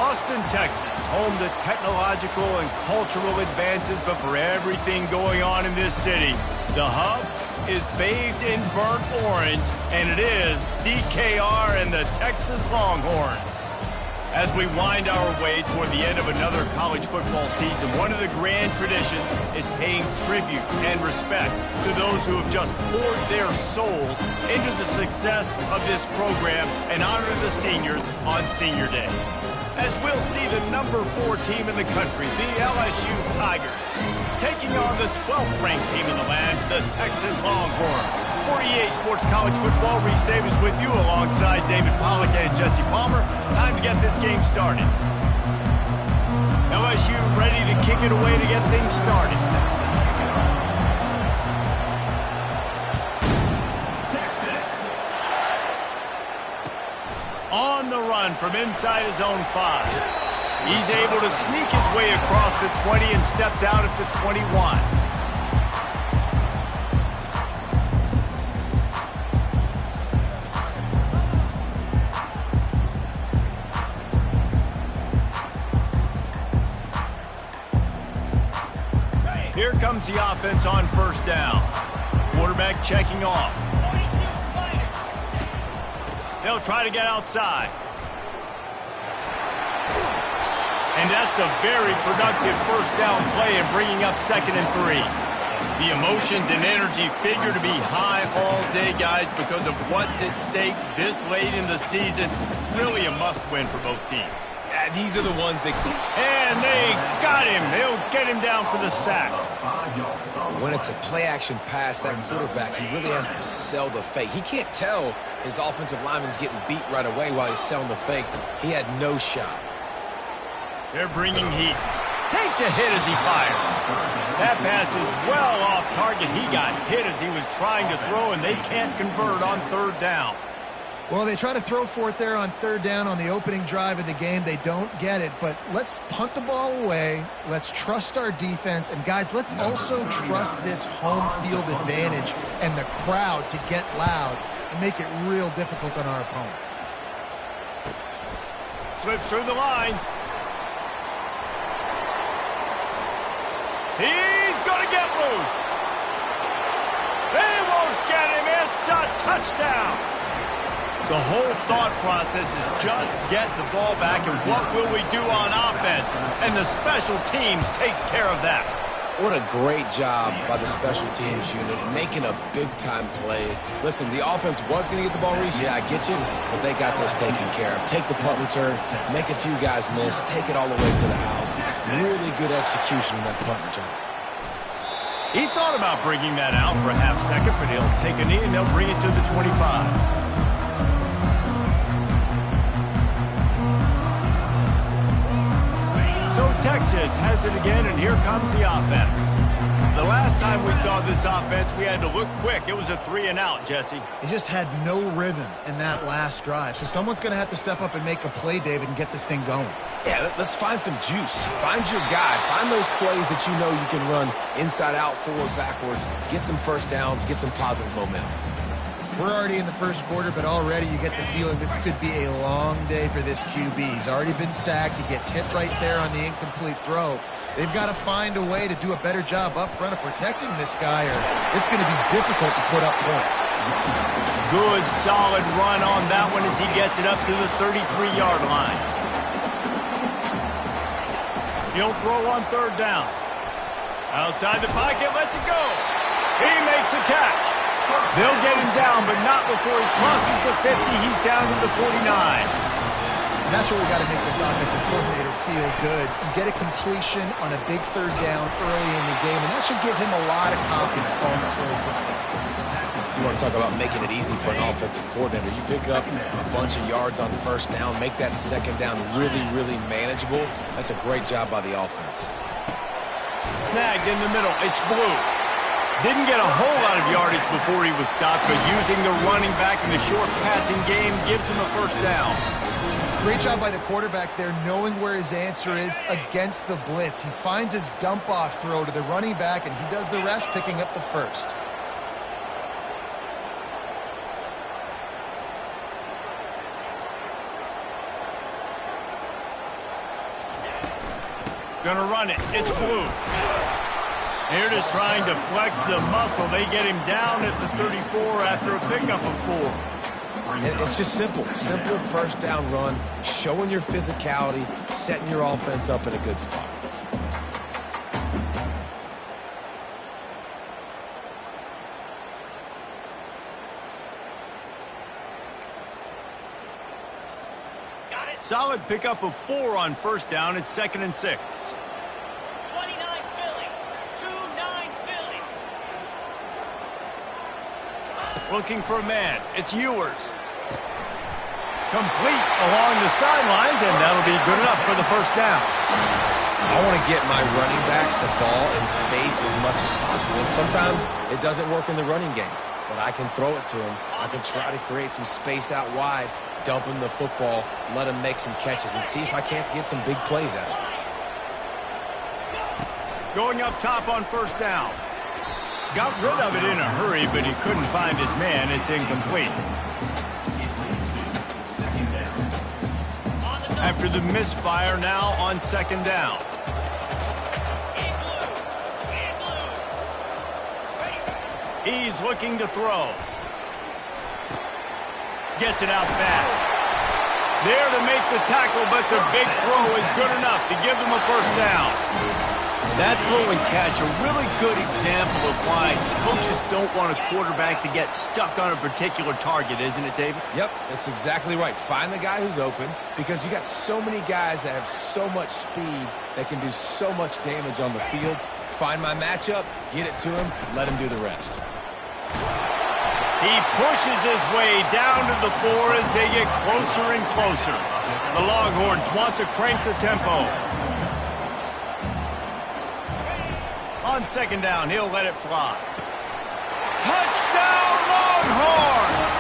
Austin, Texas, home to technological and cultural advances, but for everything going on in this city, the hub is bathed in burnt orange, and it is DKR and the Texas Longhorns. As we wind our way toward the end of another college football season, one of the grand traditions is paying tribute and respect to those who have just poured their souls into the success of this program and honor the seniors on Senior Day. As we'll see the number 4 team in the country, the LSU Tigers, taking on the 12th ranked team in the land, the Texas Longhorns. For EA Sports College Football, Reese Davis with you alongside David Pollack and Jesse Palmer. Time to get this game started. LSU ready to kick it away to get things started. On the run from inside his own 5. He's able to sneak his way across the 20 and steps out at the 21. Here comes the offense on first down. Quarterback checking off. They'll try to get outside. And that's a very productive first down play in bringing up 2nd and 3. The emotions and energy figure to be high all day, guys, because of what's at stake this late in the season. Really a must-win for both teams. Yeah, these are the ones that... And they got him. They'll get him down for the sack. When it's a play-action pass, that quarterback, he really has to sell the fake. He can't tell his offensive lineman's getting beat right away while he's selling the fake. He had no shot. They're bringing heat. Takes a hit as he fires. That pass is well off target. He got hit as he was trying to throw, and they can't convert on 3rd down. Well, they try to throw for it there on 3rd down on the opening drive of the game. They don't get it, but let's punt the ball away. Let's trust our defense. And, guys, let's also trust this home field advantage and the crowd to get loud and make it real difficult on our opponent. Slips through the line. He's going to get loose. They won't get him. It's a touchdown. The whole thought process is just get the ball back, and what will we do on offense? And the special teams takes care of that. What a great job by the special teams unit, making a big-time play. Listen, the offense was going to get the ball, Reese. Yeah, I get you, but they got this taken care of. Take the punt return, make a few guys miss, take it all the way to the house. Really good execution in that punt return. He thought about bringing that out for a half second, but he'll take a knee and they'll bring it to the 25. So Texas has it again, and here comes the offense. The last time we saw this offense, we had to look quick. It was a 3-and-out, Jesse. He just had no rhythm in that last drive. So someone's going to have to step up and make a play, David, and get this thing going. Yeah, let's find some juice. Find your guy. Find those plays that you know you can run inside out, forward, backwards. Get some first downs. Get some positive momentum. We're already in the first quarter, but already you get the feeling this could be a long day for this QB. He's already been sacked. He gets hit right there on the incomplete throw. They've got to find a way to do a better job up front of protecting this guy, or it's going to be difficult to put up points. Good, solid run on that one as he gets it up to the 33-yard line. He'll throw on 3rd down. Outside the pocket, lets it go. He makes the catch. They'll get him down, but not before he crosses the 50. He's down to the 49. And that's where we got to make this offensive coordinator feel good. You get a completion on a big 3rd down early in the game, and that should give him a lot of confidence calling the plays this game. You want to talk about making it easy for an offensive coordinator. You pick up a bunch of yards on 1st down, make that 2nd down really, really manageable. That's a great job by the offense. Snagged in the middle. It's Blue. Didn't get a whole lot of yardage before he was stopped, but using the running back in the short passing game gives him a 1st down. Great job by the quarterback there, knowing where his answer is against the blitz. He finds his dump-off throw to the running back, and he does the rest, picking up the 1st. Gonna run it. It's Blue. They're just trying to flex the muscle. They get him down at the 34 after a pickup of 4. And it's just simple. Simple first down run, showing your physicality, setting your offense up in a good spot. Solid pickup of 4 on first down. It's 2nd and 6. 29 Philly. 2-9 Philly. Looking for a man. It's Ewers. Complete along the sidelines, and that'll be good enough for the first down. I want to get my running backs the ball in space as much as possible. And sometimes it doesn't work in the running game, but I can throw it to him. I can try to create some space out wide, dump him the football, let him make some catches, and see if I can't get some big plays out of it. Going up top on first down. Got rid of it in a hurry, but he couldn't find his man. It's incomplete. After the misfire, now on 2nd down. He's looking to throw. Gets it out fast. There to make the tackle, but the big throw is good enough to give them a first down. That throw and catch, a really good example of why coaches don't want a quarterback to get stuck on a particular target, isn't it, David? Yep, that's exactly right. Find the guy who's open, because you got so many guys that have so much speed that can do so much damage on the field. Find my matchup, get it to him, let him do the rest. He pushes his way down to the 4 as they get closer and closer. The Longhorns want to crank the tempo. On 2nd down, he'll let it fly. Touchdown, Longhorns!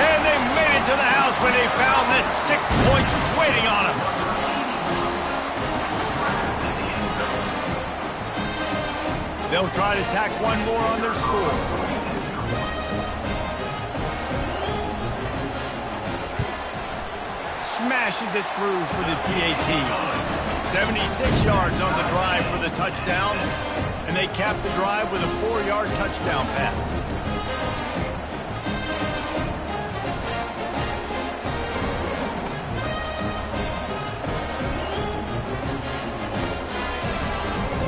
And they made it to the house when they found that 6 points waiting on them. They'll try to tack one more on their score. Smashes it through for the PAT. 76 yards on the drive for the touchdown, and they cap the drive with a 4-yard touchdown pass.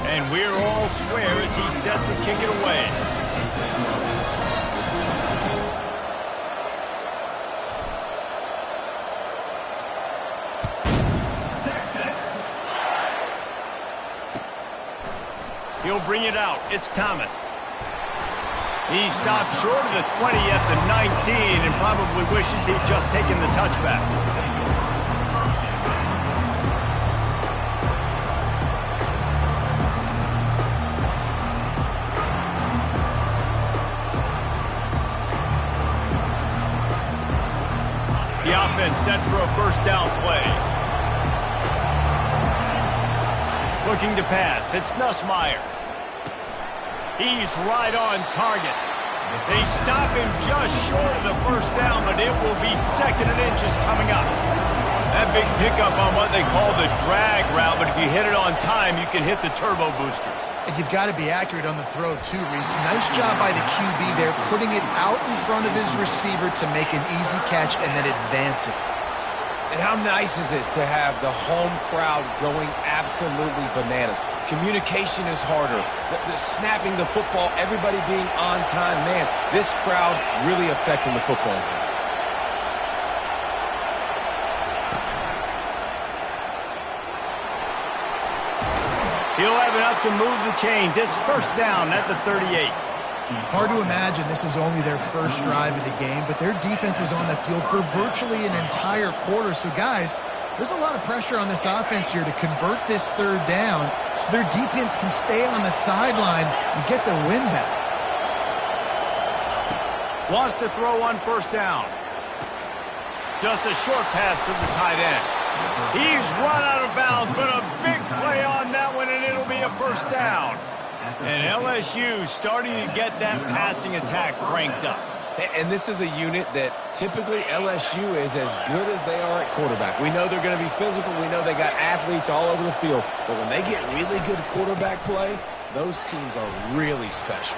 And we're all square as he's set to kick it away. He'll bring it out. It's Thomas. He stopped short of the 20 at the 19 and probably wishes he'd just taken the touchback. The offense set for a first down play. Looking to pass. It's Nussmeier. He's right on target. They stop him just short of the first down, but it will be 2nd and inches coming up. That big pickup on what they call the drag route, but if you hit it on time, you can hit the turbo boosters. And you've got to be accurate on the throw, too, Reese. Nice job by the QB there, putting it out in front of his receiver to make an easy catch and then advance it. And how nice is it to have the home crowd going absolutely bananas? Communication is harder. The snapping the football, everybody being on time. Man, this crowd really affecting the football game. He'll have enough to move the chains. It's first down at the 38. Hard to imagine this is only their first drive of the game, but their defense was on the field for virtually an entire quarter. So, guys, there's a lot of pressure on this offense here to convert this 3rd down so their defense can stay on the sideline and get their win back. Wants to throw on first down. Just a short pass to the tight end. He's run out of bounds, but a big play on that one, and it'll be a first down. And LSU starting to get that passing attack cranked up. And this is a unit that typically LSU is as good as they are at quarterback. We know they're going to be physical. We know they got athletes all over the field. But when they get really good quarterback play, those teams are really special.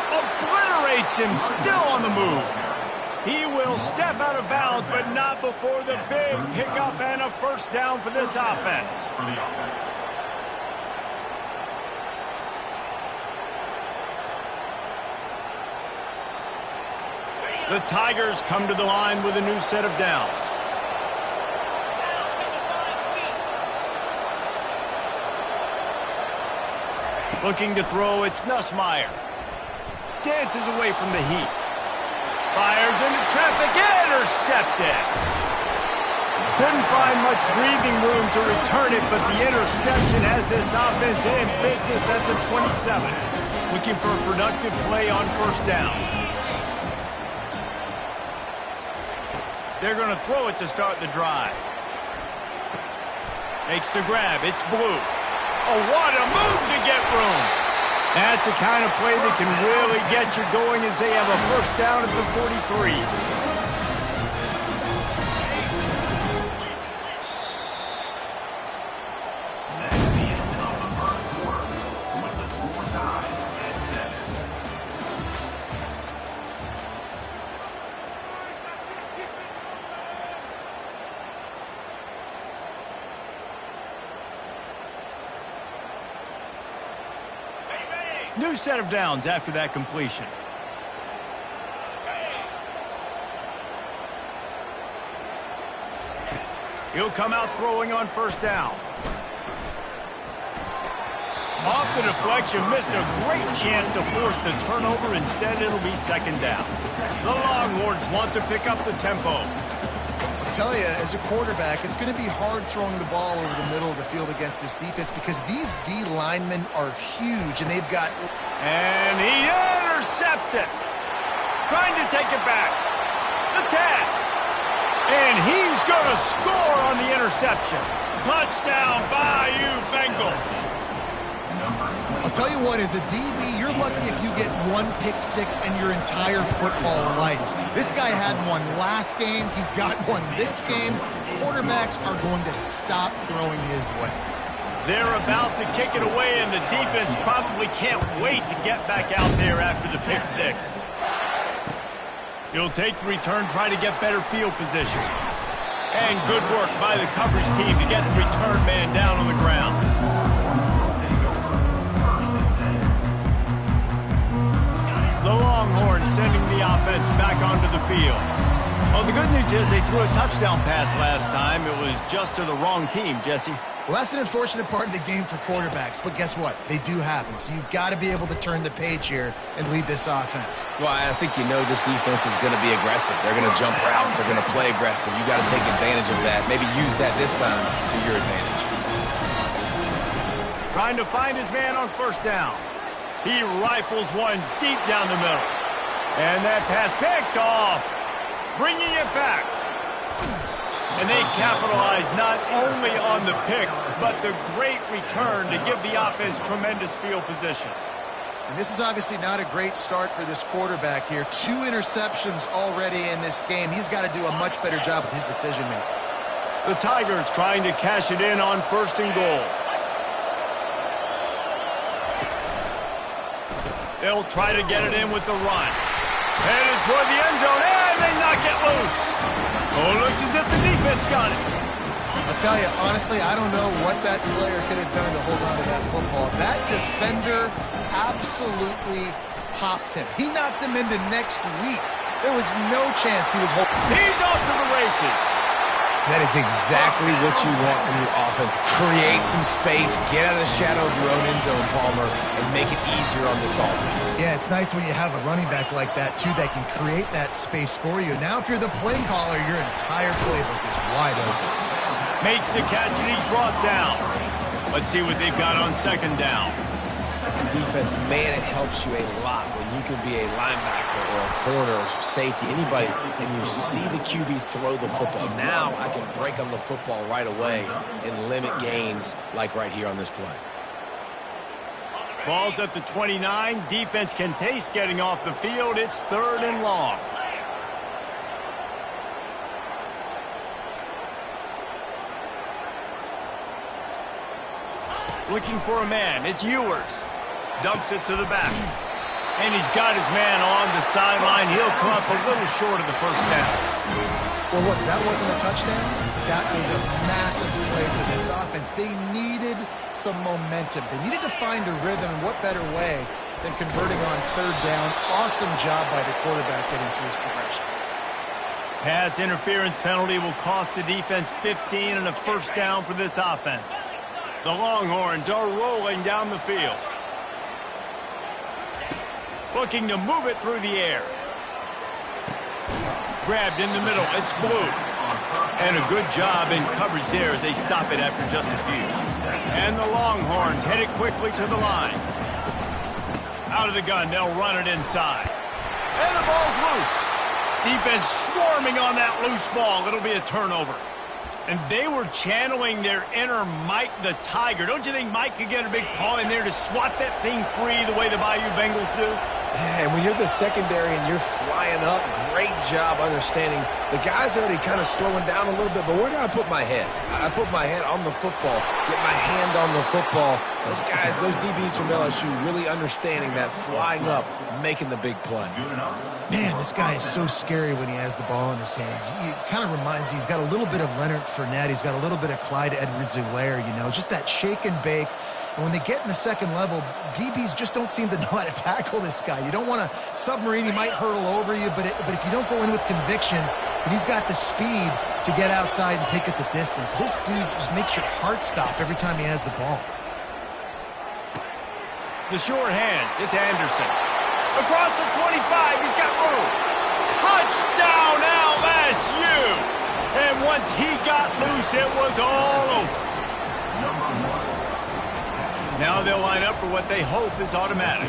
Obliterates him, still on the move. He will step out of bounds, but not before the big pickup and a first down for this offense. The Tigers come to the line with a new set of downs. Looking to throw, it's Nussmeier. Dances away from the heat. Fires into traffic, intercepted. Couldn't find much breathing room to return it, but the interception has this offense in business at the 27. Looking for a productive play on first down. They're going to throw it to start the drive. Makes the grab. It's Blue. Oh, what a move to get room. That's the kind of play that can really get you going as they have a first down at the 43. New set of downs after that completion. He'll come out throwing on first down. Off the deflection, missed a great chance to force the turnover. Instead, it'll be second down. The Longhorns want to pick up the tempo. I tell you, as a quarterback, it's going to be hard throwing the ball over the middle of the field against this defense because these D linemen are huge, and they've got... And he intercepts it. Trying to take it back. The 10. And he's going to score on the interception. Touchdown, Bayou Bengals. I'll tell you what, as a DB, you're lucky if you get one pick six in your entire football life. This guy had one last game. He's got one this game. Quarterbacks are going to stop throwing his way. They're about to kick it away, and the defense probably can't wait to get back out there after the pick six. He'll take the return, try to get better field position. And good work by the coverage team to get the return man down on the ground. The Longhorns sending the offense back onto the field. Well, the good news is they threw a touchdown pass last time. It was just to the wrong team, Jesse. Well, that's an unfortunate part of the game for quarterbacks, but guess what? They do happen, so you've got to be able to turn the page here and lead this offense. Well, I think you know this defense is going to be aggressive. They're going to jump routes. They're going to play aggressive. You got to take advantage of that. Maybe use that this time to your advantage. Trying to find his man on first down. He rifles one deep down the middle. And that pass picked off. Bringing it back. And they capitalize not only on the pick, but the great return to give the offense tremendous field position. And this is obviously not a great start for this quarterback here. 2 interceptions already in this game. He's got to do a much better job with his decision-making. The Tigers trying to cash it in on first and goal. They'll try to get it in with the run. Headed toward the end zone, and they knock it loose. Oh, looks as if the defense got it. I'll tell you, honestly, I don't know what that player could have done to hold on to that football. That defender absolutely popped him. He knocked him into next week. There was no chance he was holding. He's off to the races. That is exactly what you want from your offense. Create some space, get out of the shadow of your own end zone, Palmer, and make it easier on this offense. Yeah, it's nice when you have a running back like that, too, that can create that space for you. Now, if you're the play caller, your entire playbook is wide open. Makes the catch, and he's brought down. Let's see what they've got on second down. Defense, man, it helps you a lot when you can be a linebacker or a corner or safety, anybody, and you see the QB throw the football. Now I can break on the football right away and limit gains like right here on this play. Ball's at the 29. Defense can taste getting off the field. It's 3rd and long. Looking for a man. It's Ewers. Dumps it to the back. And he's got his man along the sideline. He'll come up a little short of the first down. Well, look, that wasn't a touchdown. That was a massive play for this offense. They needed some momentum. They needed to find a rhythm, and what better way than converting on 3rd down. Awesome job by the quarterback getting through his progression. Pass interference penalty will cost the defense 15 and a first down for this offense. The Longhorns are rolling down the field. Looking to move it through the air. Grabbed in the middle. It's Blue. And a good job in coverage there as they stop it after just a few. And the Longhorns head it quickly to the line. Out of the gun, they'll run it inside. And the ball's loose. Defense swarming on that loose ball. It'll be a turnover. And they were channeling their inner Mike the Tiger. Don't you think Mike could get a big paw in there to swat that thing free the way the Bayou Bengals do? Yeah, and when you're the secondary and you're flying up, great job understanding. The guy's already kind of slowing down a little bit, but where do I put my head? I put my head on the football, get my hand on the football. Those guys, those DBs from LSU really understanding that, flying up, making the big play. Man, this guy is so scary when he has the ball in his hands. He kind of reminds you, he's got a little bit of Leonard Fournette. He's got a little bit of Clyde Edwards-Helaire, you know, just that shake and bake. And when they get in the second level, DBs just don't seem to know how to tackle this guy. You don't want to submarine. He might hurtle over you, but if you don't go in with conviction, and he's got the speed to get outside and take it the distance. This dude just makes your heart stop every time he has the ball. The short hands. It's Anderson. Across the 25. He's got room. Touchdown, LSU! And once he got loose, it was all over. Now they'll line up for what they hope is automatic.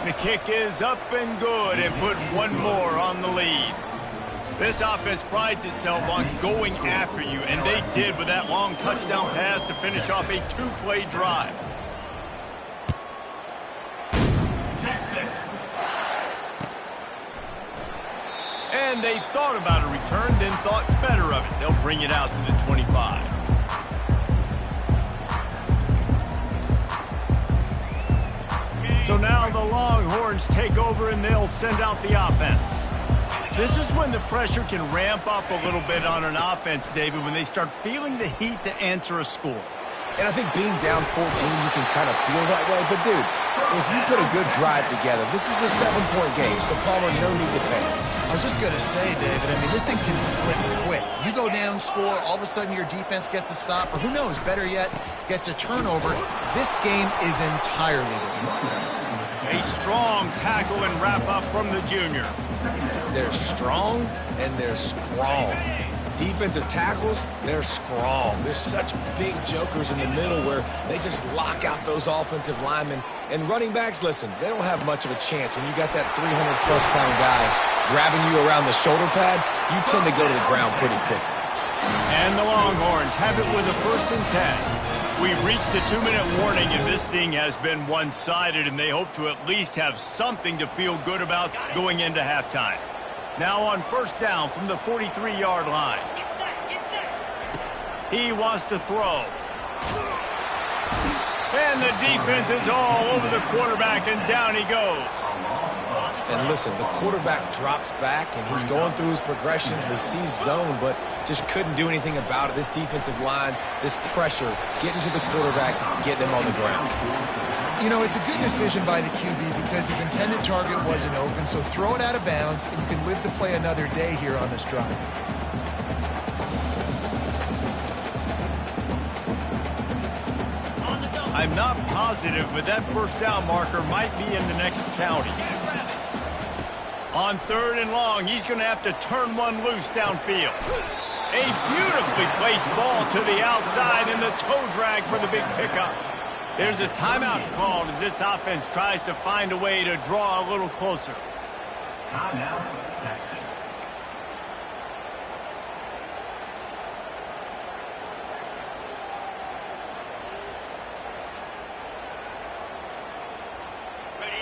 The kick is up and good and put one more on the lead. This offense prides itself on going after you, and they did with that long touchdown pass to finish off a 2-play drive. And they thought about a return, then thought better of it. They'll bring it out to the 25. So now the Longhorns take over and they'll send out the offense. This is when the pressure can ramp up a little bit on an offense, David, when they start feeling the heat to answer a score. And I think being down 14, you can kind of feel that way. But, dude, if you put a good drive together, this is a 7-point game, so Palmer, no need to panic. I was just going to say, David, I mean, this thing can flip quick. You go down, score, all of a sudden your defense gets a stop, or who knows, better yet, gets a turnover. This game is entirely different. A strong tackle and wrap-up from the junior. They're strong and they're strong. Defensive tackles, they're strong. There's such big jokers in the middle where they just lock out those offensive linemen. And running backs, listen, they don't have much of a chance. When you got that 300-plus pound guy grabbing you around the shoulder pad, you tend to go to the ground pretty quickly. And the Longhorns have it with a 1st and 10. We've reached the 2-minute warning, and this thing has been one-sided, and they hope to at least have something to feel good about going into halftime. Now on 1st down from the 43-yard line. He wants to throw. And the defense is all over the quarterback, and down he goes. And listen, the quarterback drops back, and he's going through his progressions. We see zone, but just couldn't do anything about it. This defensive line, this pressure, getting to the quarterback, getting him on the ground. You know, it's a good decision by the QB because his intended target wasn't open, so throw it out of bounds, and you can live to play another day here on this drive. I'm not positive, but that 1st down marker might be in the next county. On 3rd and long, he's going to have to turn one loose downfield. A beautifully placed ball to the outside and the toe drag for the big pickup. There's a timeout called as this offense tries to find a way to draw a little closer. Timeout, Texas.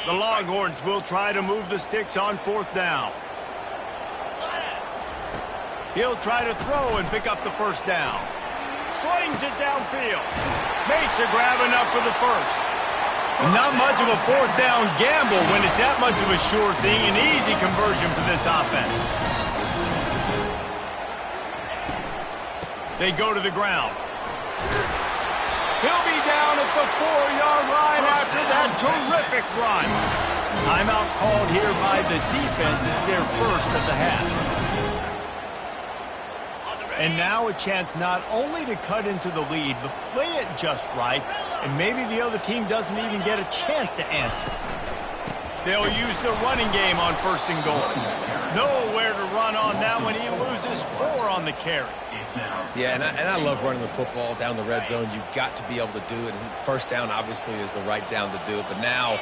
The Longhorns will try to move the sticks on 4th down. He'll try to throw and pick up the 1st down. Slings it downfield. Makes a grab enough for the 1st. Not much of a 4th down gamble when it's that much of a sure thing. An easy conversion for this offense. They go to the ground. He'll be down at the 4-yard line after that terrific run. Timeout called here by the defense. It's their first of the half. And now a chance not only to cut into the lead, but play it just right, and maybe the other team doesn't even get a chance to answer. They'll use the running game on 1st and goal. Nowhere to run on that one. He loses 4 on the carry. Yeah, and I love running the football down the red zone. You've got to be able to do it. And 1st down, obviously, is the right down to do it. But now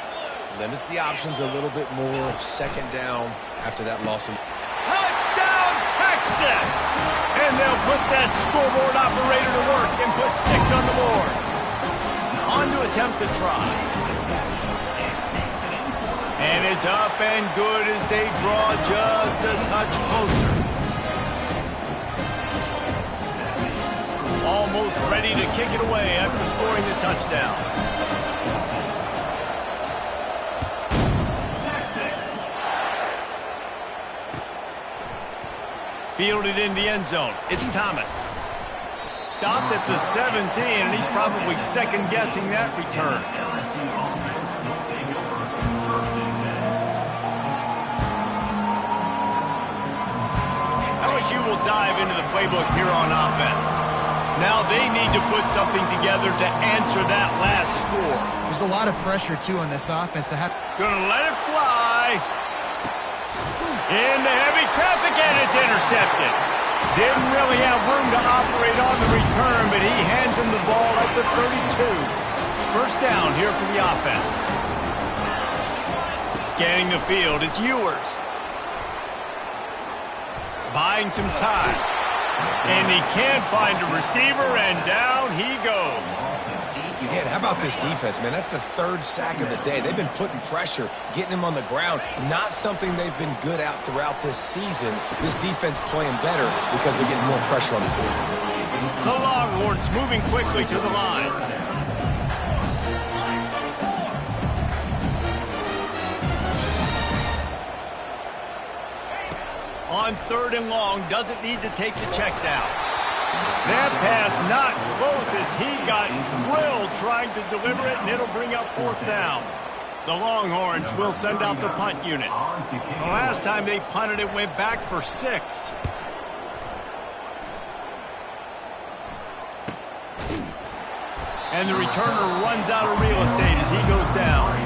limits the options a little bit more. 2nd down after that loss. Touchdown, Texas! And they'll put that scoreboard operator to work and put 6 on the board. On to attempt to try. And it's up and good as they draw just a touch closer. Almost ready to kick it away after scoring the touchdown. Fielded in the end zone. It's Thomas. Stopped at the 17, and he's probably second-guessing that return. LSU will dive into the playbook here on offense. Now they need to put something together to answer that last score. There's a lot of pressure, too, on this offense to have. Gonna let it fly. Into heavy traffic, and it's intercepted. Didn't really have room to operate on the return, but he hands him the ball at the 32. 1st down here for the offense. Scanning the field, it's Ewers. Buying some time. And he can't find a receiver, and down he goes. Man, how about this defense, man? That's the 3rd sack of the day. They've been putting pressure, getting him on the ground. Not something they've been good at throughout this season. This defense playing better because they're getting more pressure on the field. The Longhorns moving quickly to the line. On 3rd and long, doesn't need to take the check down. That pass not close as he got drilled trying to deliver it, and it'll bring up 4th down. The Longhorns will send out the punt unit. The last time they punted, it went back for 6. And the returner runs out of real estate as he goes down.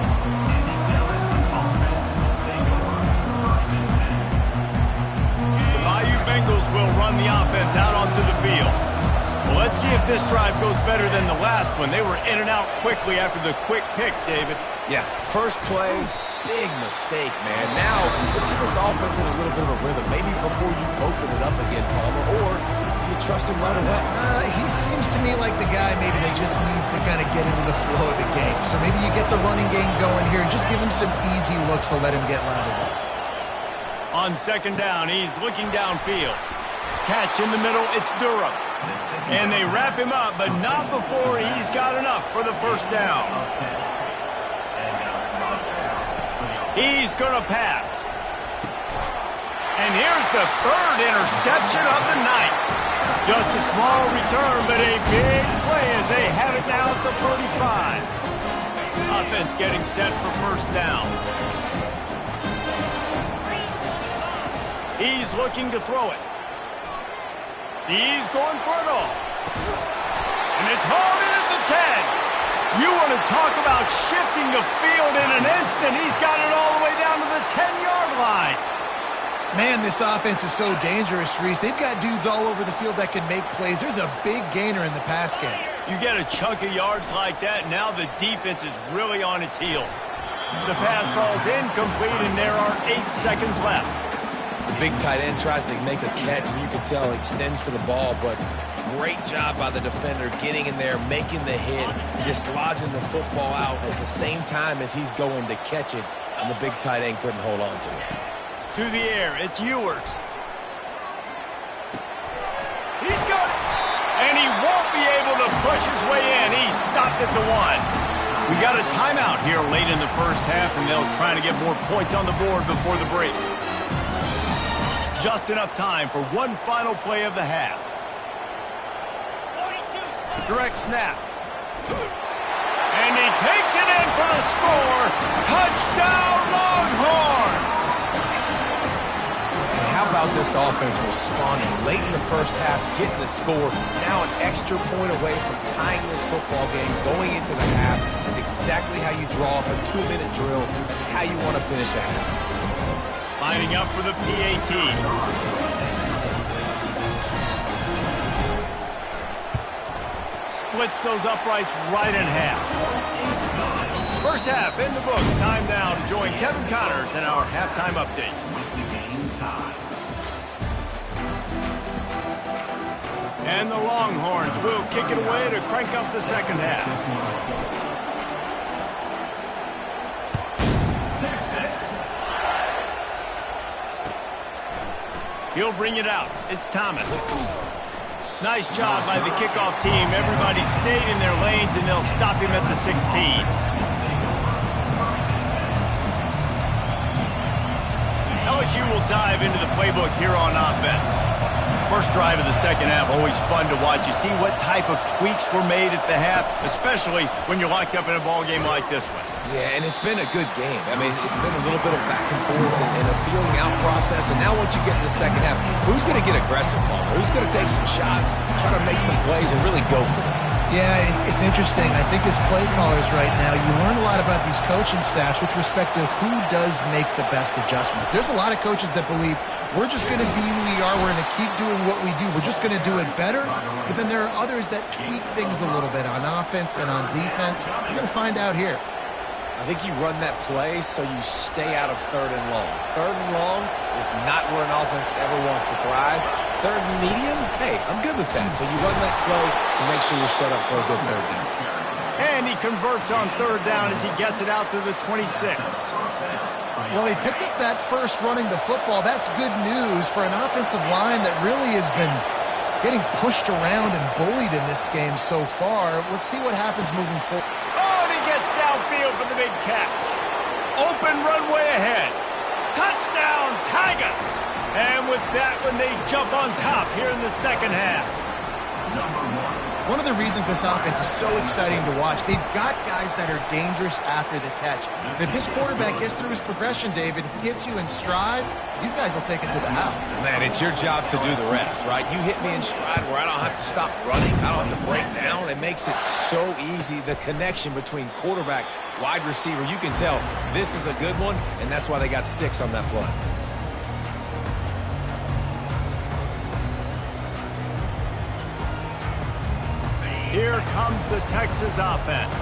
Bengals will run the offense out onto the field. Well, let's see if this drive goes better than the last one. They were in and out quickly after the quick pick, David. Yeah, first play, big mistake, man. Now, let's get this offense in a little bit of a rhythm. Maybe before you open it up again, Palmer, or do you trust him right away? He seems to me like the guy maybe that just needs to kind of get into the flow of the game. So maybe you get the running game going here and just give him some easy looks to let him get louder. On 2nd down, he's looking downfield. Catch in the middle, it's Durham. And they wrap him up, but not before he's got enough for the 1st down. He's going to pass. And here's the 3rd interception of the night. Just a small return, but a big play as they have it now at the 45. Offense getting set for 1st down. He's looking to throw it. He's going for it all. And it's hauled in at the 10. You want to talk about shifting the field in an instant. He's got it all the way down to the 10-yard line. Man, this offense is so dangerous, Reese. They've got dudes all over the field that can make plays. There's a big gainer in the pass game. You get a chunk of yards like that, now the defense is really on its heels. The pass falls incomplete, and there are 8 seconds left. The big tight end tries to make a catch, and you can tell he extends for the ball, but great job by the defender getting in there, making the hit, dislodging the football out at the same time as he's going to catch it, and the big tight end couldn't hold on to it. To the air, it's Ewers. He's got it. And he won't be able to push his way in. He stopped at the 1. We got a timeout here late in the first half, and they'll try to get more points on the board before the break. Just enough time for one final play of the half. 42 Direct snap. And he takes it in for the score. Touchdown, Longhorns! How about this offense responding late in the first half, getting the score, now an extra point away from tying this football game, going into the half. That's exactly how you draw up a 2-minute drill. That's how you want to finish a half. Lining up for the PAT. Splits those uprights right in half. First half in the books. Time now to join Kevin Connors in our halftime update. And the Longhorns will kick it away to crank up the second half. He'll bring it out. It's Thomas. Nice job by the kickoff team. Everybody stayed in their lanes, and they'll stop him at the 16. LSU will dive into the playbook here on offense. First drive of the second half, always fun to watch. You see what type of tweaks were made at the half, especially when you're locked up in a ball game like this one. Yeah, and it's been a good game. I mean, it's been a little bit of back and forth and a feeling out process. And now once you get in the second half, who's going to get aggressive, Palmer? Who's going to take some shots, try to make some plays, and really go for it? Yeah, it's interesting. I think as play callers right now, you learn a lot about these coaching staffs with respect to who does make the best adjustments. There's a lot of coaches that believe we're just going to be who we are. We're going to keep doing what we do. We're just going to do it better. But then there are others that tweak things a little bit on offense and on defense. We're going to find out here. I think you run that play so you stay out of 3rd and long. 3rd and long is not where an offense ever wants to thrive. 3rd and medium, hey, I'm good with that. So you run that play to make sure you're set up for a good 3rd down. And he converts on 3rd down as he gets it out to the 26. Well, he picked up that first running the football. That's good news for an offensive line that really has been getting pushed around and bullied in this game so far. Let's see what happens moving forward. Gets downfield for the big catch. Open runway ahead. Touchdown, Tigers! And with that one, they jump on top here in the second half. One of the reasons this offense is so exciting to watch, they've got guys that are dangerous after the catch. And if this quarterback gets through his progression, David, hits you in stride, these guys will take it to the house. Man, it's your job to do the rest, right? You hit me in stride where I don't have to stop running. I don't have to break down. It makes it so easy, the connection between quarterback, wide receiver. You can tell this is a good one, and that's why they got 6 on that play. Here comes the Texas offense.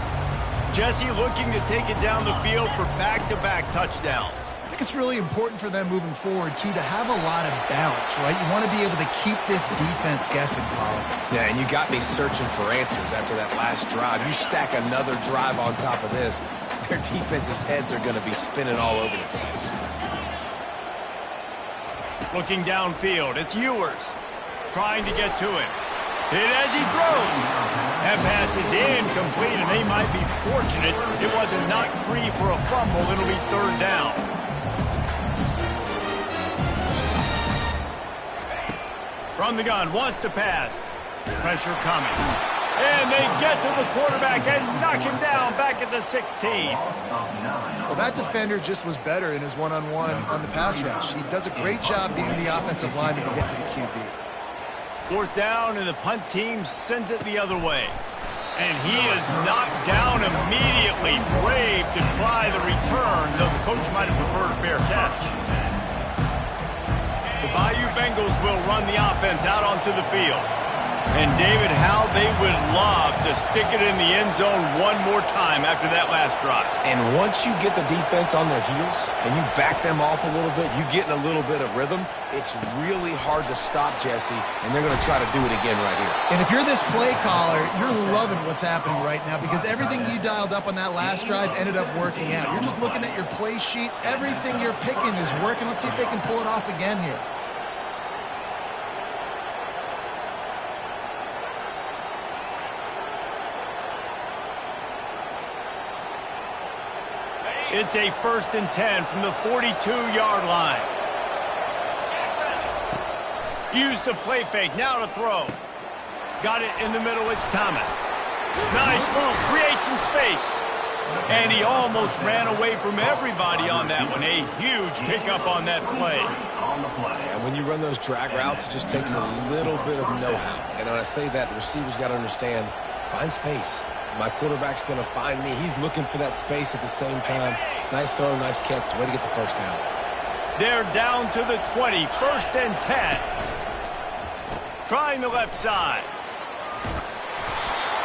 Jesse looking to take it down the field for back-to-back touchdowns. I think it's really important for them moving forward, too, to have a lot of bounce, right? You want to be able to keep this defense guessing, Colin. Yeah, and you got me searching for answers after that last drive. You stack another drive on top of this, their defense's heads are going to be spinning all over the place. Looking downfield, it's Ewers trying to get to it. Hit as he throws. That pass is incomplete, and they might be fortunate it wasn't knocked free for a fumble. It'll be 3rd down. From the gun, wants to pass. Pressure coming. And they get to the quarterback and knock him down back at the 16. Well, that defender just was better in his one-on-one on the pass rush. He does a great job beating the offensive lineman to get to the QB. 4th down, and the punt team sends it the other way. And he is knocked down immediately. Brave to try the return, though the coach might have preferred a fair catch. The Bayou Bengals will run the offense out onto the field. And David, how they would love to stick it in the end zone one more time after that last drive. And once you get the defense on their heels and you back them off a little bit, you get in a little bit of rhythm, it's really hard to stop, Jesse, and they're going to try to do it again right here. And if you're this play caller, you're loving what's happening right now because everything you dialed up on that last drive ended up working out. You're just looking at your play sheet. Everything you're picking is working. Let's see if they can pull it off again here. It's a 1st and 10 from the 42-yard line. Use the play fake, now to throw. Got it in the middle, it's Thomas. Nice move, create some space. And he almost ran away from everybody on that one. A huge pickup on that play. And when you run those drag routes, it just takes a little bit of know-how. And when I say that, the receivers got to understand, find space. My quarterback's going to find me. He's looking for that space at the same time. Nice throw, nice catch. Way to get the first down. They're down to the 20, 1st and 10. Trying the left side.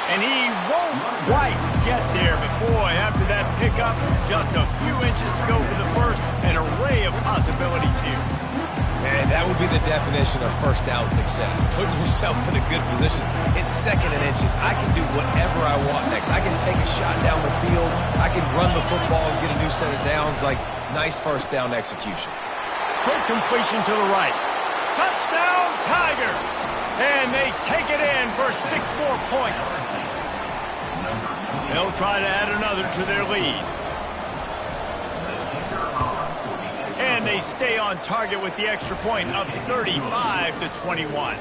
And he won't quite get there, but boy, after that pickup, just a few inches to go for the first. An array of possibilities here. And that would be the definition of first down success. Putting yourself in a good position. It's 2nd and inches. I can do whatever I want next. I can take a shot down the field. I can run the football and get a new set of downs. Like, nice first down execution. Quick completion to the right. Touchdown, Tigers! And they take it in for 6 more points. They'll try to add another to their lead. And they stay on target with the extra point, up 35-21.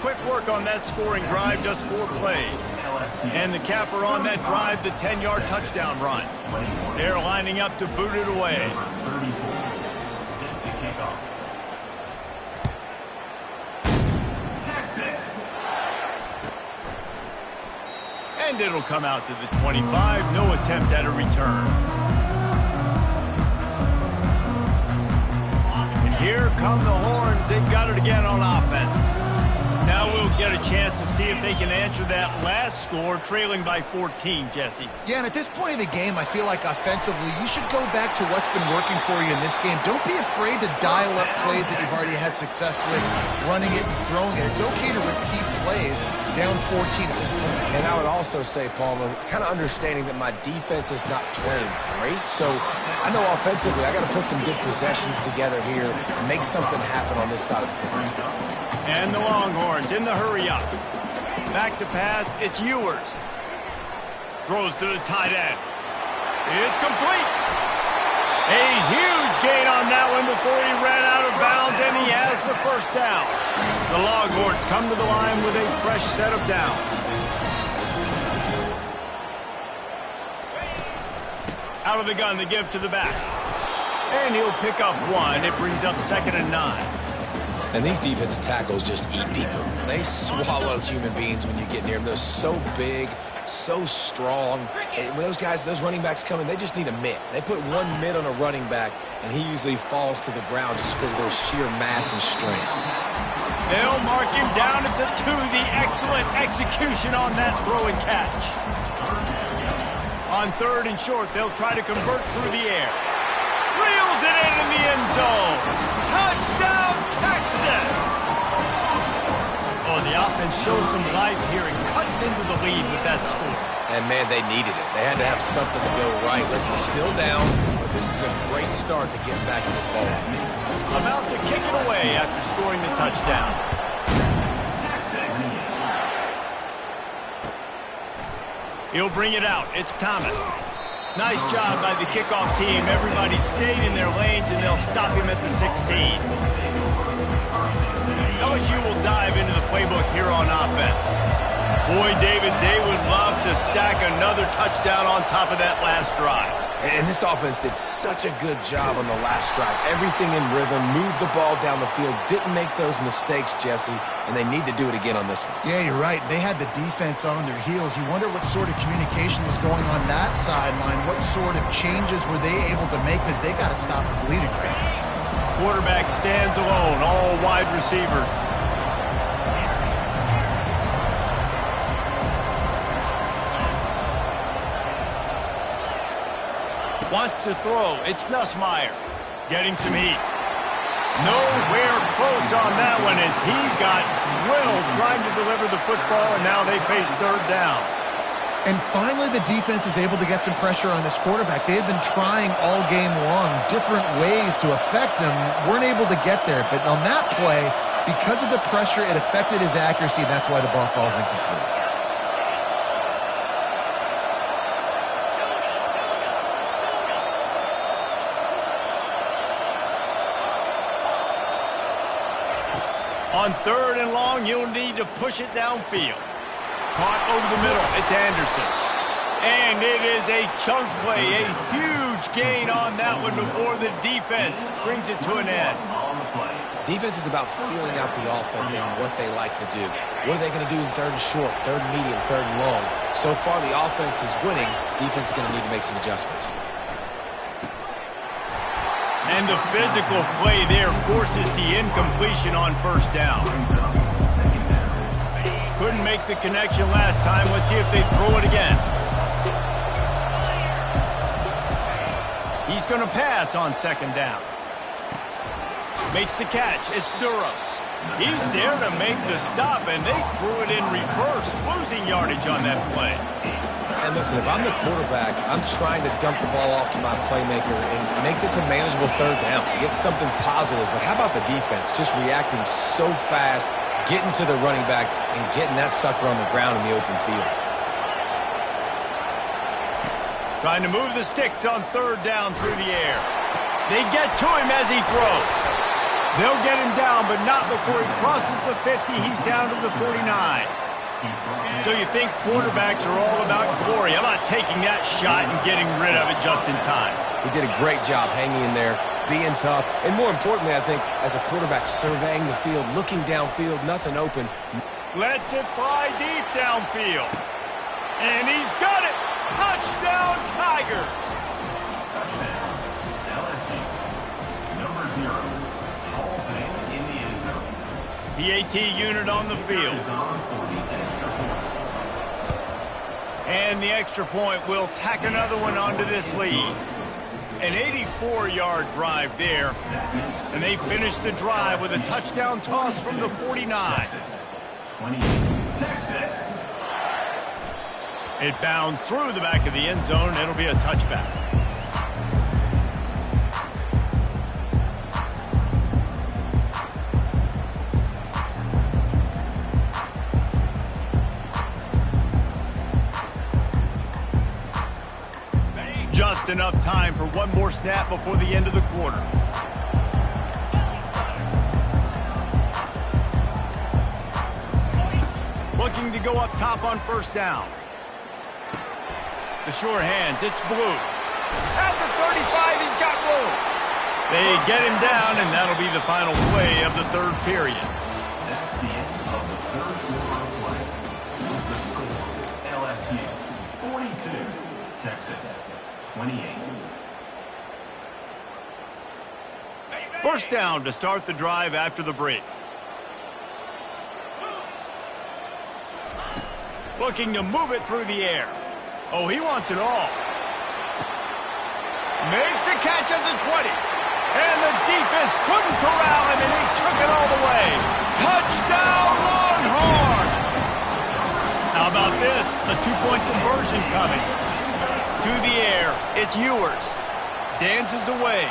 Quick work on that scoring drive, just 4 plays. And the capper on that drive, the 10-yard touchdown run. They're lining up to boot it away. And it'll come out to the 25. No attempt at a return. And here come the horns. They've got it again on offense. Now we'll get a chance to see if they can answer that last score, trailing by 14, Jesse. Yeah, and at this point of the game, I feel like offensively, you should go back to what's been working for you in this game. Don't be afraid to dial up plays that you've already had success with, running it and throwing it. It's okay to repeat plays down 14 at this point. And I would also say, Palmer, kind of understanding that my defense is not playing great. So I know offensively I got to put some good possessions together here and make something happen on this side of the football. And the Longhorns in the hurry up. Back to pass, it's Ewers. Throws to the tight end. It's complete. A huge gain on that one before he ran out of bounds, and he has the first down. The Longhorns come to the line with a fresh set of downs. Out of the gun to give to the back. And he'll pick up 1. It brings up 2nd and 9. And these defensive tackles just eat people. They swallow human beings when you get near them. They're so big, so strong. And when those guys, those running backs come in, they just need a mitt. They put 1 mitt on a running back, and he usually falls to the ground just because of their sheer mass and strength. They'll mark him down at the 2. The excellent execution on that throw and catch. On 3rd and short, they'll try to convert through the air. Reels it in the end zone. Touchdown, Texas! Oh, the offense shows some life here and cuts into the lead with that score. And, man, they needed it. They had to have something to go right. Listen, still down, but this is a great start to get back in this ball game. About to kick it away after scoring the touchdown. He'll bring it out. It's Thomas. Nice job by the kickoff team. Everybody stayed in their lanes, and they'll stop him at the 16. LSU will dive into the playbook here on offense. Boy, David, they would love to stack another touchdown on top of that last drive. And this offense did such a good job on the last drive. Everything in rhythm, moved the ball down the field, didn't make those mistakes, Jesse, and they need to do it again on this one. Yeah, you're right. They had the defense on their heels. You wonder what sort of communication was going on that sideline. What sort of changes were they able to make because they got to stop the bleeding right now. Quarterback stands alone, all wide receivers. Wants to throw. It's Nussmeier. Getting some heat. Nowhere close on that one as he got drilled trying to deliver the football, and now they face third down. And finally, the defense is able to get some pressure on this quarterback. They had been trying all game long different ways to affect him. Weren't able to get there. But on that play, because of the pressure, it affected his accuracy, and that's why the ball falls incomplete. On third and long, you'll need to push it downfield. Caught over the middle. It's Anderson. And it is a chunk play, a huge gain on that one before the defense brings it to an end. Defense is about feeling out the offense and what they like to do. What are they going to do in third and short, third and medium, third and long? So far, the offense is winning. Defense is going to need to make some adjustments. And the physical play there forces the incompletion on first down. Couldn't make the connection last time. Let's see if they throw it again. He's going to pass on second down. Makes the catch. It's Durham. He's there to make the stop, and they threw it in reverse, losing yardage on that play. And listen, if I'm the quarterback, I'm trying to dump the ball off to my playmaker and make this a manageable third down. Get something positive. But how about the defense? Just reacting so fast, getting to the running back, and getting that sucker on the ground in the open field. Trying to move the sticks on third down through the air. They get to him as he throws. They'll get him down, but not before he crosses the 50. He's down to the 49. So you think quarterbacks are all about glory. How about taking that shot and getting rid of it just in time? He did a great job hanging in there, being tough, and more importantly, I think, as a quarterback, surveying the field, looking downfield, nothing open. Lets it fly deep downfield. And he's got it! Touchdown, Tigers! LSU, number 0, Hall Bank in the end zone. The AT unit on the field. And the extra point will tack another one onto this lead. An 84-yard drive there. And they finish the drive with a touchdown toss from the 49. 20, Texas. It bounds through the back of the end zone. It'll be a touchback. Just enough time for one more snap before the end of the quarter. Looking to go up top on first down. The sure hands, it's Blue. At the 35, he's got room. They get him down, and that'll be the final play of the third period. That's the end of the third quarter of play. The score, LSU 42, Texas 28. First down to start the drive after the break. Looking to move it through the air. Oh, he wants it all. Makes a catch at the 20. And the defense couldn't corral him, and he took it all the way. Touchdown, Longhorns! How about this? A two-point conversion coming. To the air, it's Ewers. Dances away.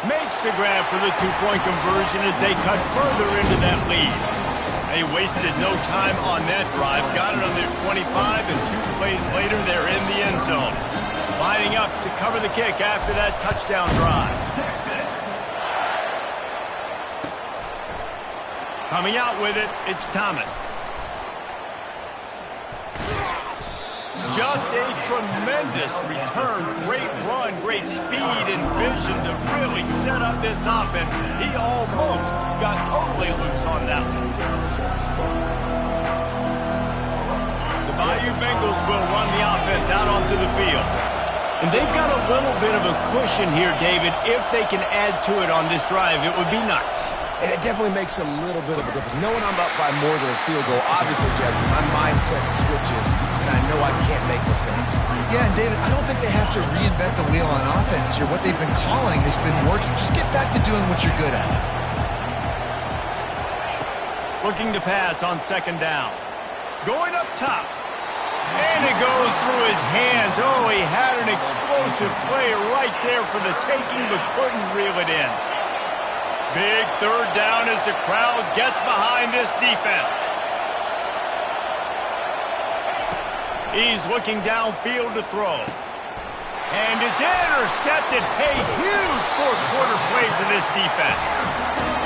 Makes the grab for the two-point conversion as they cut further into that lead. They wasted no time on that drive. Got it on their 25, and 2 plays later, they're in the end zone. Lining up to cover the kick after that touchdown drive. Texas. Coming out with it, it's Thomas. Just a tremendous return. Great run, great speed and vision to really set up this offense. He almost got totally loose on that one. The Bayou Bengals will run the offense out onto the field. And they've got a little bit of a cushion here, David. If they can add to it on this drive, it would be nice. And it definitely makes a little bit of a difference. Knowing I'm up by more than a field goal, obviously, Jesse, my mindset switches, and I know I can't make mistakes. Yeah, and David, I don't think they have to reinvent the wheel on offense here. What they've been calling has been working. Just get back to doing what you're good at. Looking to pass on second down. Going up top. And it goes through his hands. Oh, he had an explosive play right there for the taking, but couldn't reel it in. Big third down as the crowd gets behind this defense. He's looking downfield to throw. And it's intercepted. Hey, huge fourth quarter play for this defense.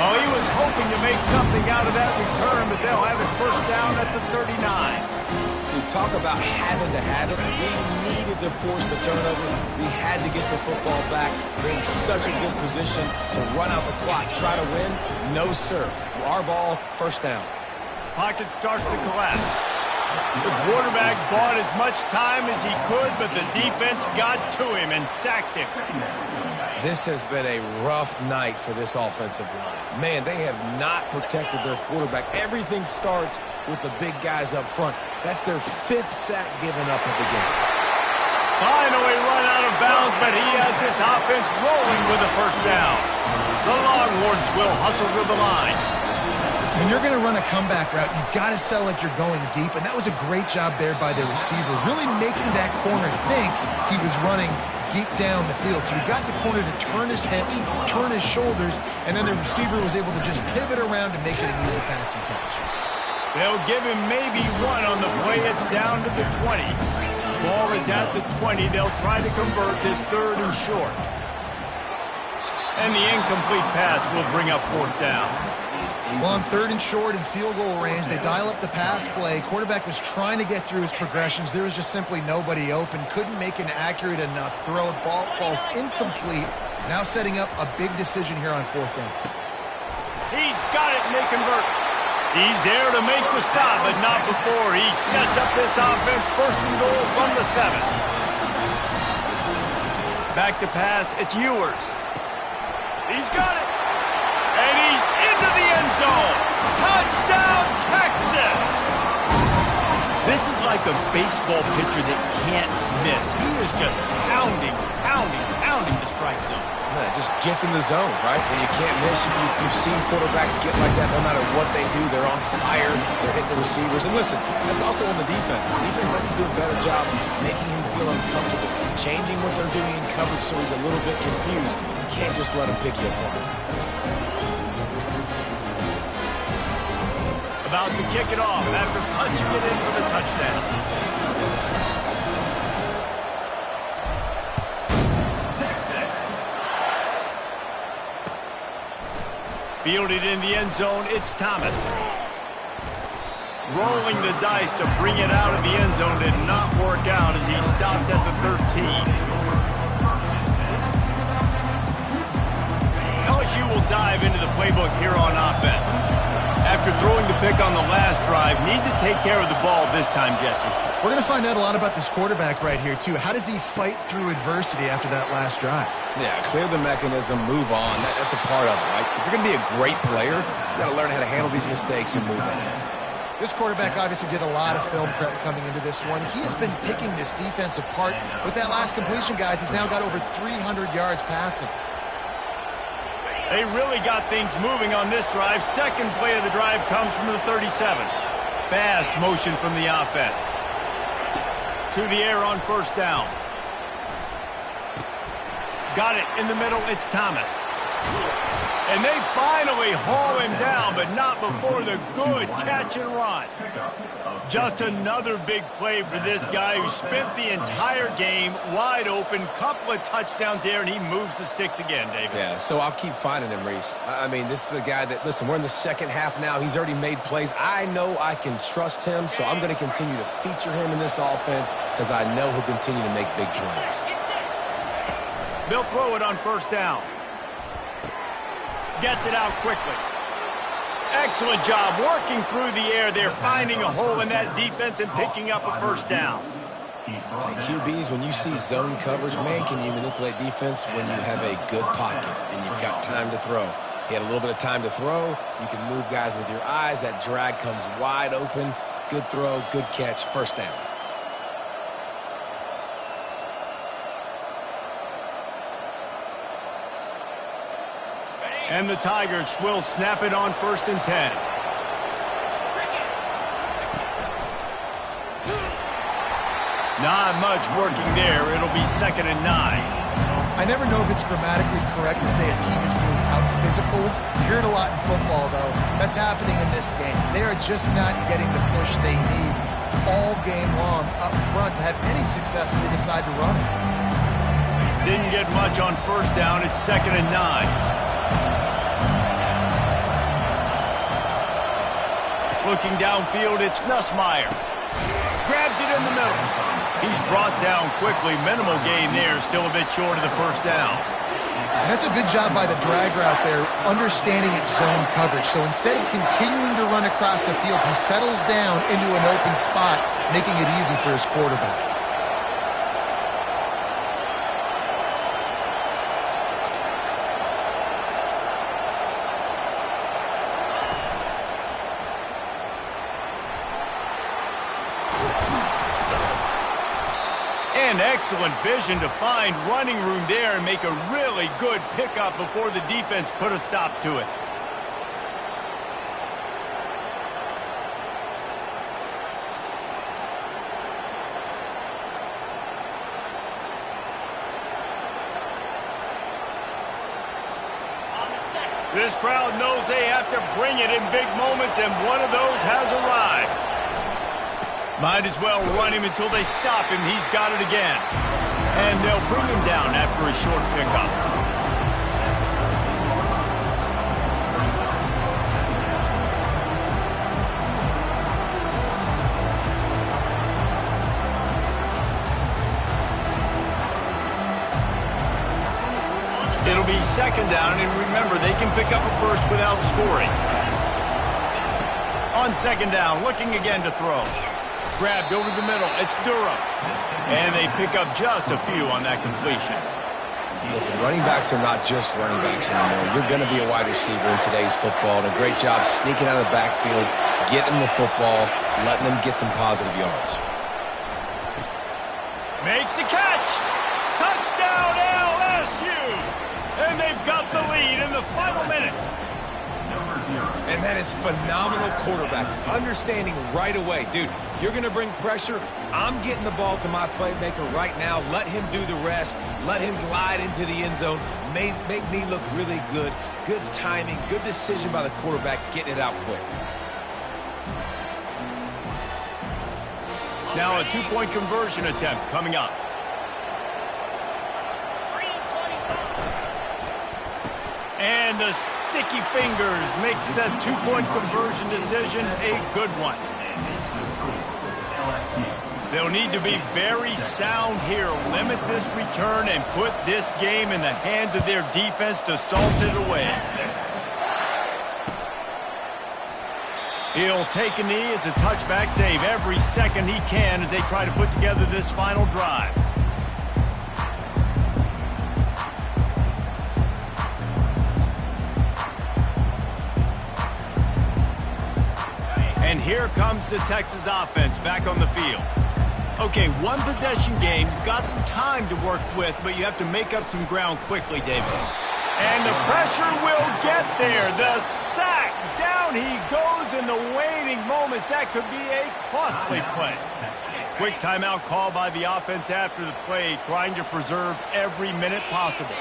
Oh, he was hoping to make something out of that return, but they'll have it first down at the 39. We talk about having to have it. We needed to force the turnover. We had to get the football back. We're in such a good position to run out the clock, try to win. No, sir. Our ball, first down. Pocket starts to collapse. The quarterback bought as much time as he could, but the defense got to him and sacked him. This has been a rough night for this offensive line. Man, they have not protected their quarterback. Everything starts with the big guys up front. That's their 5th sack given up of the game. Finally run out of bounds, but he has this offense rolling with a first down. The Longhorns will hustle to the line. When you're going to run a comeback route, you've got to sell like you're going deep, and that was a great job there by the receiver, really making that corner think he was running deep down the field. So he got the corner to turn his hips, turn his shoulders, and then the receiver was able to just pivot around and make it an easy passing catch. They'll give him maybe one on the play. It's down to the 20. Ball is at the 20. They'll try to convert this third and short. And the incomplete pass will bring up fourth down. Well, on third and short and field goal range, they dial up the pass play. Quarterback was trying to get through his progressions. There was just simply nobody open. Couldn't make an accurate enough throw. Ball falls incomplete. Now setting up a big decision here on fourth down. He's got it, and they convert. He's there to make the stop, but not before. He sets up this offense first and goal from the 7. Back to pass. It's Ewers. He's got it. And he's into the end zone. Touchdown, Texas! This is like a baseball pitcher that can't miss. He is just pounding the strike zone. Yeah, it just gets in the zone, right? When you can't miss, you've seen quarterbacks get like that no matter what they do. They're on fire. They're hitting the receivers. And listen, that's also on the defense. The defense has to do a better job making him feel uncomfortable, changing what they're doing in coverage so he's a little bit confused. You can't just let him pick you apart. About to kick it off after punching it in for the touchdown. Texas. Fielded in the end zone, it's Thomas. Rolling the dice to bring it out of the end zone did not work out as he stopped at the 13. LSU will dive into the playbook here on offense. After throwing the pick on the last drive, need to take care of the ball this time, Jesse. We're going to find out a lot about this quarterback right here, too. How does he fight through adversity after that last drive? Yeah, clear the mechanism, move on. That's a part of it, right? If you're going to be a great player, you got to learn how to handle these mistakes and move on. This quarterback obviously did a lot of film prep coming into this one. He has been picking this defense apart. With that last completion, guys, he's now got over 300 yards passing. They really got things moving on this drive. Second play of the drive comes from the 37. Fast motion from the offense. To the air on first down. Got it in the middle. It's Thomas. And they finally haul him down, but not before the good catch and run. Just another big play for this guy who spent the entire game wide open. Couple of touchdowns there, and he moves the sticks again, David. Yeah, so I'll keep finding him, Reese. I mean, this is a guy that, listen, we're in the second half now. He's already made plays. I know I can trust him, so I'm going to continue to feature him in this offense because I know he'll continue to make big plays. They'll throw it on first down. Gets it out quickly. Excellent job working through the air there, finding a hole in that defense and picking up a first down. Hey, QBs, when you see zone coverage, man, can you manipulate defense when you have a good pocket and you've got time to throw. He had a little bit of time to throw. You can move guys with your eyes. That drag comes wide open. Good throw, good catch, first down. And the Tigers will snap it on 1st and 10. Not much working there. It'll be 2nd and 9. I never know if it's grammatically correct to say a team is being out-physicaled. You hear it a lot in football, though. That's happening in this game. They are just not getting the push they need all game long up front to have any success when they decide to run it. Didn't get much on 1st down. It's 2nd and 9. Looking downfield, it's Nussmeier. Grabs it in the middle. He's brought down quickly. Minimal gain there. Still a bit short of the 1st down. And that's a good job by the drag route there, understanding its zone coverage. So instead of continuing to run across the field, he settles down into an open spot, making it easy for his quarterback. And excellent vision to find running room there and make a really good pickup before the defense put a stop to it. This crowd knows they have to bring it in big moments, and one of those has arrived. Might as well run him until they stop him. He's got it again. And they'll bring him down after a short pickup. It'll be 2nd down, and remember, they can pick up a first without scoring. On 2nd down, looking again to throw. Grabbed over the middle. It's Durham. And they pick up just a few on that completion. Listen, running backs are not just running backs anymore. You're going to be a wide receiver in today's football. And a great job sneaking out of the backfield, getting the football, letting them get some positive yards. Makes the catch. Touchdown, LSU. And they've got the lead in the final minute. And that is phenomenal quarterback. Understanding right away, dude, you're going to bring pressure. I'm getting the ball to my playmaker right now. Let him do the rest. Let him glide into the end zone. Make me look really good. Good timing, good decision by the quarterback, getting it out quick. Now a 2-point conversion attempt coming up. And the sticky fingers makes that 2-point conversion decision a good one. They'll need to be very sound here. Limit this return and put this game in the hands of their defense to salt it away. He'll take a knee. It's a touchback save every second he can as they try to put together this final drive. And here comes the Texas offense back on the field. Okay, one possession game. You've got some time to work with, but you have to make up some ground quickly, David. And the pressure will get there. The sack. Down he goes in the waiting moments. That could be a costly play. Quick timeout call by the offense after the play, trying to preserve every minute possible.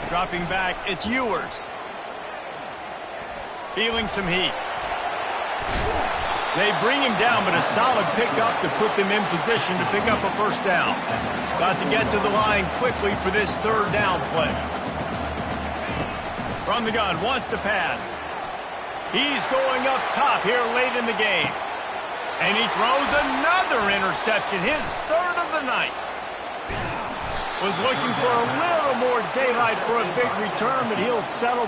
Dropping back, it's Ewers. Feeling some heat. They bring him down, but a solid pickup to put them in position to pick up a first down. Got to get to the line quickly for this 3rd down play. From the gun, wants to pass. He's going up top here late in the game. And he throws another interception, his 3rd of the night. Was looking for a little more daylight for a big return, but he'll settle for